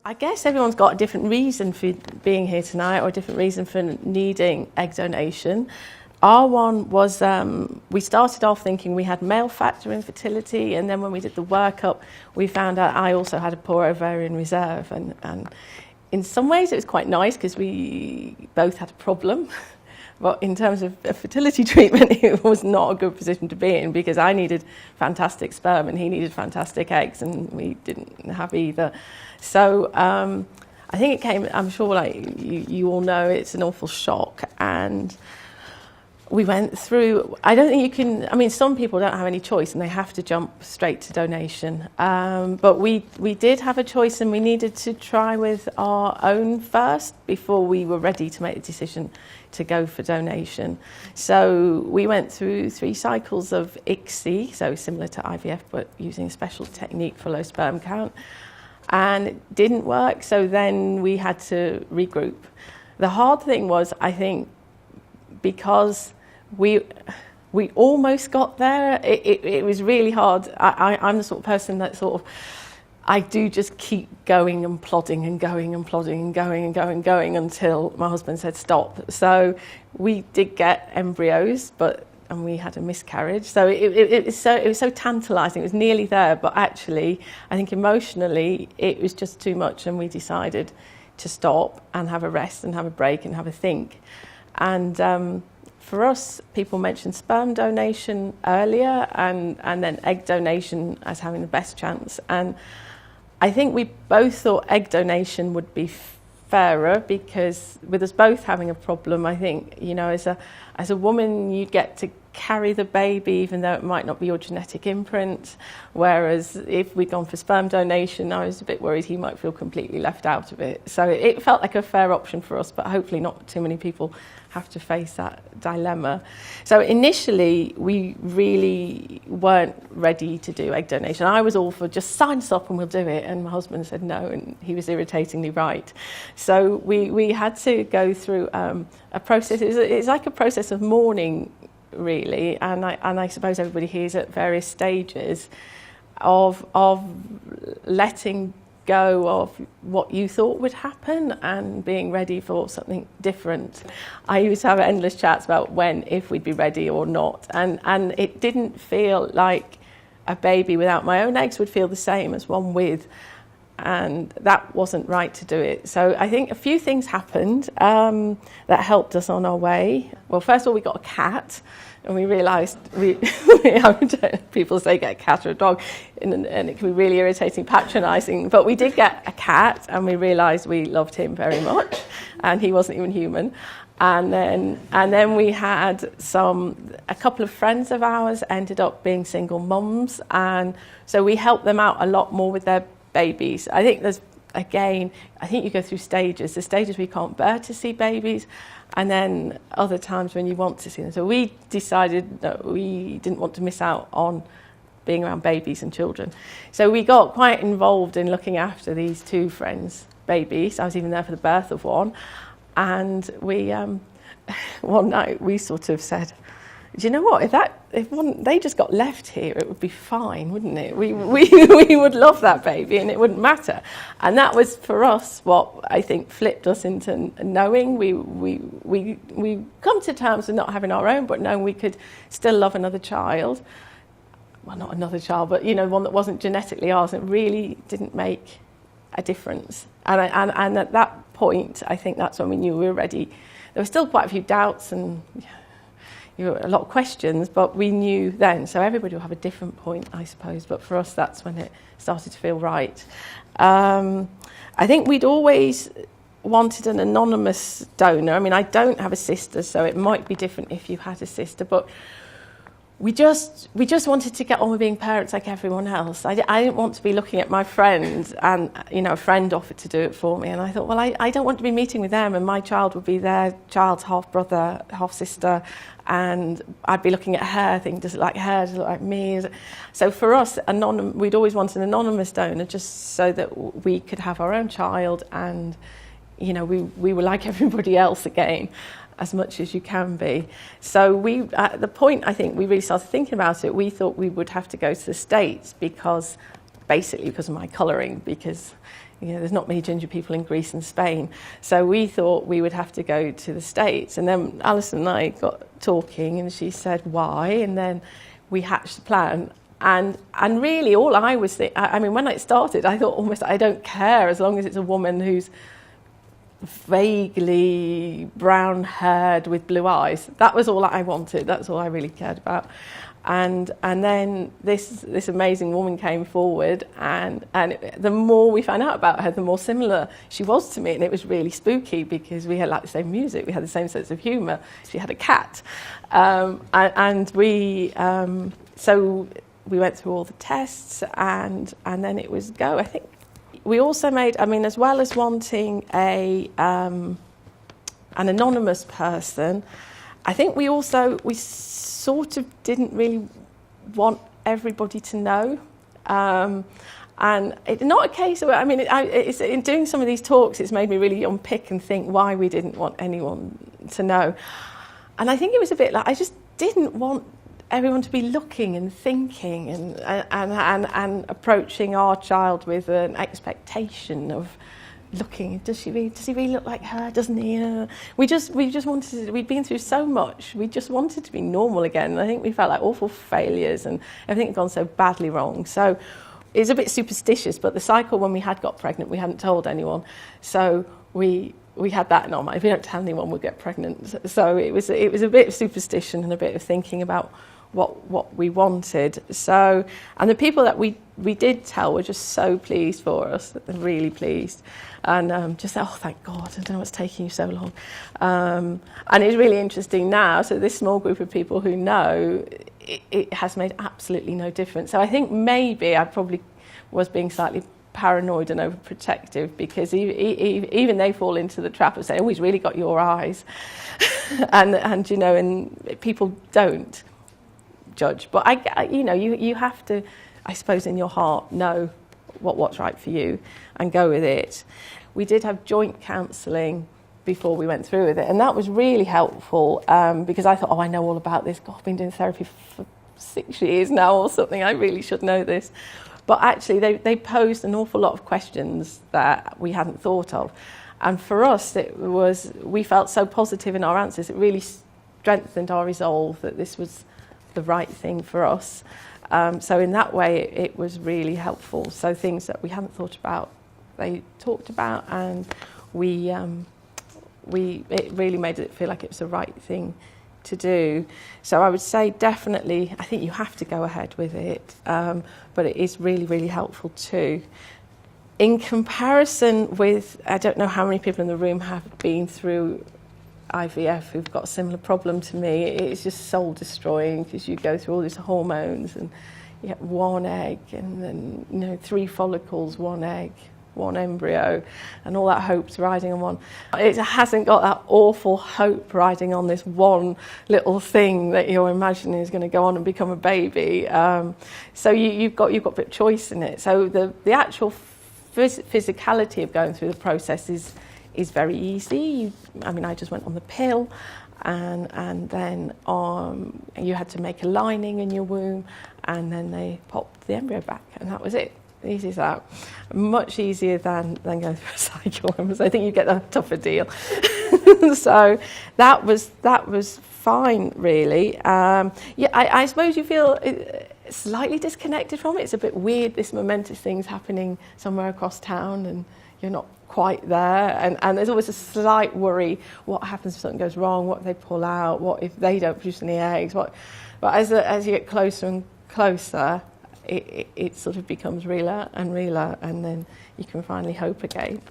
I guess everyone's got a different reason for being here tonight or a different reason for needing egg donation. Our one was, we started off thinking we had male factor infertility, and then when we did the workup, we found out I also had a poor ovarian reserve. And in some ways it was quite nice because we both had a problem. But in terms of fertility treatment, it was not a good position to be in because I needed fantastic sperm and he needed fantastic eggs, and we didn't have either. So I think it came, I'm sure like you all know, it's an awful shock. And we went through, I don't think you can, I mean, some people don't have any choice and they have to jump straight to donation. But we did have a choice, and we needed to try with our own first before we were ready to make the decision to go for donation. So we went through 3 cycles of ICSI, so similar to IVF, but using a special technique for low sperm count. And it didn't work, so then we had to regroup. The hard thing was, I think, because we almost got there, it was really hard. I'm the sort of person that sort of, I do just keep going and plodding and going and plodding and going and going and going until my husband said stop. So we did get embryos, and we had a miscarriage. So it was so tantalising. It was nearly there, but actually, I think emotionally, it was just too much, and we decided to stop and have a rest and have a break and have a think. And for us, people mentioned sperm donation earlier and then egg donation as having the best chance. And I think we both thought egg donation would be fairer because with us both having a problem, I think, you know, as a woman, you get to carry the baby even though it might not be your genetic imprint, whereas if we'd gone for sperm donation, I was a bit worried he might feel completely left out of it. So it felt like a fair option for us, but hopefully not too many people have to face that dilemma. So initially, we really weren't ready to do egg donation. I was all for just sign us up and we'll do it, and my husband said no, and he was irritatingly right. So we had to go through a process. It's like a process of mourning, really, and I suppose everybody here is at various stages of letting go of what you thought would happen and being ready for something different. I used to have endless chats about if we'd be ready or not, and it didn't feel like a baby without my own eggs would feel the same as one with, and that wasn't right to do it. So I think a few things happened that helped us on our way. Well, first of all, we got a cat, and we realised people say get a cat or a dog, and it can be really irritating, patronising. But we did get a cat, and we realised we loved him very much, and he wasn't even human. And then we had a couple of friends of ours ended up being single mums, and so we helped them out a lot more with their babies. I think you go through stages. There's stages where you can't bear to see babies, and then other times when you want to see them. So we decided that we didn't want to miss out on being around babies and children. So we got quite involved in looking after these 2 friends' babies. I was even there for the birth of one. And we, one night we sort of said, do you know what, if they just got left here, it would be fine, wouldn't it? We would love that baby and it wouldn't matter. And that was for us what I think flipped us into knowing we come to terms with not having our own, but knowing we could still love another child. Well, not another child, but you know, one that wasn't genetically ours. It really didn't make a difference. And at that point, I think that's when we knew we were ready. There were still quite a few doubts and a lot of questions, but we knew then. So everybody will have a different point, I suppose. But for us, that's when it started to feel right. I think we'd always wanted an anonymous donor. I mean, I don't have a sister, so it might be different if you had a sister. But we just wanted to get on with being parents like everyone else. I didn't want to be looking at my friend, and a friend offered to do it for me, and I thought, well, I don't want to be meeting with them, and my child would be their child's half brother, half sister, and I'd be looking at her, thinking, does it like her, does it look like me? So for us, we'd always wanted an anonymous donor, just so that we could have our own child, and we were like everybody else again, as much as you can be. So at the point I think we really started thinking about it, we thought we would have to go to the States because of my colouring, because there's not many ginger people in Greece and Spain. So we thought we would have to go to the States. And then Alison and I got talking, and she said, why? And then we hatched the plan. And really all I was thinking, I mean, when it started, I thought almost I don't care as long as it's a woman who's vaguely brown-haired with blue eyes. That was all I wanted. That's all I really cared about. And then this amazing woman came forward, and the more we found out about her, the more similar she was to me, and it was really spooky because we had like the same music, we had the same sense of humour. She had a cat, so we went through all the tests, and then it was go. I think we also made, I mean, as well as wanting an anonymous person, I think we sort of didn't really want everybody to know. And it's not a case of, I mean, it's in doing some of these talks, it's made me really unpick and think why we didn't want anyone to know. And I think it was a bit like, I just didn't want everyone to be looking and thinking and approaching our child with an expectation of looking, does he really look like her, doesn't he? We just wanted to, we'd been through so much, we just wanted to be normal again. And I think we felt like awful failures and everything had gone so badly wrong. So it was a bit superstitious, but the cycle when we had got pregnant, we hadn't told anyone. So we had that in our mind. If we don't tell anyone, we'll get pregnant. So it was a bit of superstition and a bit of thinking about what we wanted. So, and the people that we did tell were just so pleased for us, really pleased, and just said, oh, thank God, I don't know what's taking you so long. And it's really interesting now, so this small group of people who know, it has made absolutely no difference. So I think maybe I probably was being slightly paranoid and overprotective, because even they fall into the trap of saying, oh, he's really got your eyes. and you know, and people don't judge, but you have to, I suppose, in your heart know what's right for you and go with it. We did have joint counselling before we went through with it, and that was really helpful, because I thought, oh, I know all about this. God, I've been doing therapy for 6 years now or something, I really should know this. But actually they posed an awful lot of questions that we hadn't thought of, and for us we felt so positive in our answers, it really strengthened our resolve that this was the right thing for us. So in that way, it was really helpful. So things that we hadn't thought about, they talked about, and it really made it feel like it was the right thing to do. So I would say definitely, I think you have to go ahead with it, but it is really, really helpful too. In comparison with, I don't know how many people in the room have been through IVF who've got a similar problem to me. It's just soul destroying, because you go through all these hormones and you get one egg and then 3 follicles, 1 egg, 1 embryo, and all that hope's riding on one. It hasn't got that awful hope riding on this one little thing that you're imagining is going to go on and become a baby. So you've got a bit of choice in it. So the actual physicality of going through the process is very easy. I just went on the pill, and then you had to make a lining in your womb, and then they popped the embryo back, and that was it. Easy as that. Much easier than going through a cycle. I think you get a tougher deal. So that was fine, really. I suppose you feel slightly disconnected from it. It's a bit weird, this momentous thing's happening somewhere across town, and you're not quite there, and there's always a slight worry, what happens if something goes wrong, what if they pull out, what if they don't produce any eggs, but as you get closer and closer, it sort of becomes realer and realer, and then you can finally hope again.